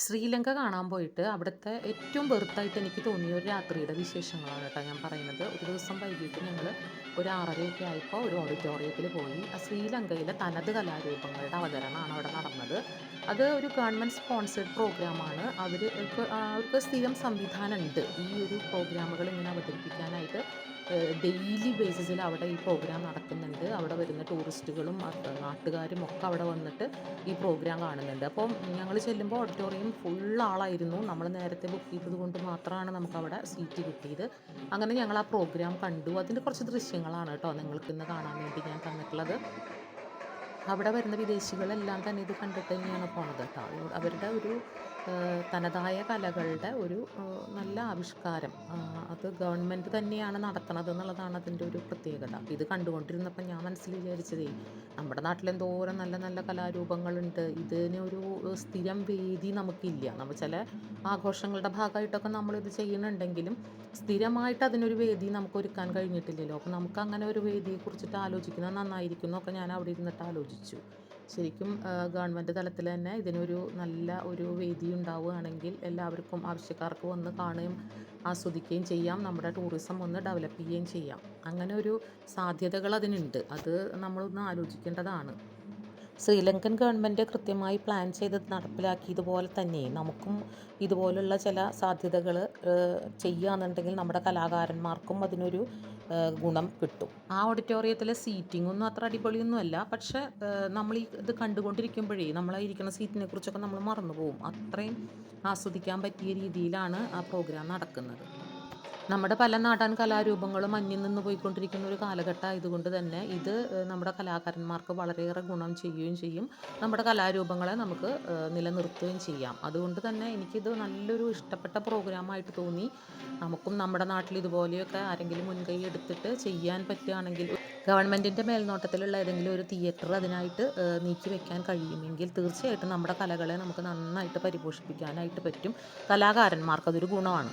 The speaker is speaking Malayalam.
ശ്രീലങ്ക കാണാൻ പോയിട്ട് അവിടുത്തെ ഏറ്റവും വെറുത്തായിട്ട് എനിക്ക് തോന്നിയ ഒരു രാത്രിയുടെ വിശേഷങ്ങളാണ് കേട്ടോ ഞാൻ പറയുന്നത്. ഒരു ദിവസം വൈകിട്ട് ഞങ്ങൾ ഒരു 6:30 ആയപ്പോൾ ഒരു ഓഡിറ്റോറിയത്തിൽ പോയി. ശ്രീലങ്കയിലെ തനത് കലാരൂപങ്ങളുടെ അവതരണമാണ് അവിടെ നടന്നത്. അത് ഒരു ഗവൺമെൻറ് സ്പോൺസേഡ് പ്രോഗ്രാമാണ്. അവർക്ക് സ്ഥിരം സംവിധാനം ഉണ്ട് ഈ ഒരു പ്രോഗ്രാമുകൾ ഇങ്ങനെ അവതരിപ്പിക്കാനായിട്ട്. ഡെയിലി ബേസിസിൽ അവിടെ ഈ പ്രോഗ്രാം നടക്കുന്നുണ്ട്. അവിടെ വരുന്ന ടൂറിസ്റ്റുകളും നാട്ടുകാരും ഒക്കെ അവിടെ വന്നിട്ട് ഈ പ്രോഗ്രാം കാണുന്നുണ്ട്. അപ്പം ഞങ്ങൾ ചെല്ലുമ്പോൾ ഓഡിറ്റോറിയം ഫുൾ ആളായിരുന്നു. നമ്മൾ നേരത്തെ ബുക്ക് ചെയ്തത് കൊണ്ട് മാത്രമാണ് നമുക്കവിടെ സീറ്റ് കിട്ടിയത്. അങ്ങനെ ഞങ്ങൾ ആ പ്രോഗ്രാം കണ്ടു. അതിൻ്റെ കുറച്ച് ദൃശ്യങ്ങളാണ് കേട്ടോ നിങ്ങൾക്കിന്ന് കാണാൻ വേണ്ടി ഞാൻ തന്നിട്ടുള്ളത്. അവിടെ വരുന്ന വിദേശികളെല്ലാം തന്നെ ഇത് കണ്ടിട്ട് തന്നെയാണ് പോണത് കേട്ടോ. അവരുടെ ഒരു തനതായ കലകളുടെ ഒരു നല്ല ആവിഷ്കാരം, അത് ഗവൺമെൻറ് തന്നെയാണ് നടത്തണത് എന്നുള്ളതാണ് അതിൻ്റെ ഒരു പ്രത്യേകത. ഇത് കണ്ടുകൊണ്ടിരുന്നപ്പോൾ ഞാൻ മനസ്സിൽ വിചാരിച്ചതേ, നമ്മുടെ നാട്ടിലെന്തോരം നല്ല നല്ല കലാരൂപങ്ങളുണ്ട്. ഇതിനൊരു സ്ഥിരം വേദി നമുക്കില്ല. നമ്മൾ ചില ആഘോഷങ്ങളുടെ ഭാഗമായിട്ടൊക്കെ നമ്മളിത് ചെയ്യുന്നുണ്ടെങ്കിലും സ്ഥിരമായിട്ട് അതിനൊരു വേദി നമുക്ക് ഒരുക്കാൻ കഴിഞ്ഞിട്ടില്ലല്ലോ. അപ്പോൾ നമുക്ക് അങ്ങനെ ഒരു വേദിയെക്കുറിച്ചിട്ട് ആലോചിക്കുന്നത് നന്നായിരിക്കും എന്നൊക്കെ ഞാൻ അവിടെ ഇരുന്നിട്ട് ആലോചിച്ചു. ശരിക്കും ഗവൺമെൻറ് തലത്തിൽ തന്നെ ഇതിനൊരു നല്ല ഒരു വേദി ഉണ്ടാവുകയാണെങ്കിൽ എല്ലാവർക്കും ആവശ്യക്കാർക്ക് വന്ന് കാണുകയും ആസ്വദിക്കുകയും ചെയ്യാം. നമ്മുടെ ടൂറിസം ഒന്ന് ഡെവലപ്പ് ചെയ്യുകയും ചെയ്യാം. അങ്ങനെ ഒരു സാധ്യതകൾ അതിനുണ്ട്. അത് നമ്മളൊന്ന് ആലോചിക്കേണ്ടതാണ്. ശ്രീലങ്കൻ ഗവൺമെൻറ് കൃത്യമായി പ്ലാൻ ചെയ്ത് നടപ്പിലാക്കിയതുപോലെ തന്നെ നമുക്കും ഇതുപോലുള്ള ചില സാധ്യതകൾ ചെയ്യുകയാണെന്നുണ്ടെങ്കിൽ നമ്മുടെ കലാകാരന്മാർക്കും അതിനൊരു ഗുണം കിട്ടും. ആ ഓഡിറ്റോറിയത്തിലെ സീറ്റിങ്ങൊന്നും അത്ര അടിപൊളിയൊന്നുമല്ല. പക്ഷേ നമ്മൾ ഇത് കണ്ടുകൊണ്ടിരിക്കുമ്പോഴേ നമ്മളായിരിക്കുന്ന സീറ്റിനെ കുറിച്ചൊക്കെ നമ്മൾ മറന്നു പോകും. അത്രയും ആസ്വദിക്കാൻ പറ്റിയ രീതിയിലാണ് ആ പ്രോഗ്രാം നടക്കുന്നത്. നമ്മുടെ പല നാടൻ കലാരൂപങ്ങളും അന്യം നിന്ന് പോയിക്കൊണ്ടിരിക്കുന്ന ഒരു കാലഘട്ടം ആയതുകൊണ്ട് തന്നെ ഇത് നമ്മുടെ കലാകാരന്മാർക്ക് വളരെയേറെ ഗുണം ചെയ്യുകയും ചെയ്യും. നമ്മുടെ കലാരൂപങ്ങളെ നമുക്ക് നിലനിർത്തുകയും ചെയ്യാം. അതുകൊണ്ട് തന്നെ എനിക്കിത് നല്ലൊരു ഇഷ്ടപ്പെട്ട പ്രോഗ്രാമായിട്ട് തോന്നി. നമുക്കും നമ്മുടെ നാട്ടിൽ ഇതുപോലെയൊക്കെ ആരെങ്കിലും മുൻകൈ എടുത്തിട്ട് ചെയ്യാൻ പറ്റുകയാണെങ്കിൽ, ഗവൺമെൻറ്റിൻ്റെ മേൽനോട്ടത്തിലുള്ള ഏതെങ്കിലും ഒരു തിയേറ്റർ അതിനായിട്ട് നീക്കി വെക്കാൻ കഴിയുമെങ്കിൽ തീർച്ചയായിട്ടും നമ്മുടെ കലകളെ നമുക്ക് നന്നായിട്ട് പരിപോഷിപ്പിക്കാനായിട്ട് പറ്റും. കലാകാരന്മാർക്ക് അതൊരു ഗുണമാണ്.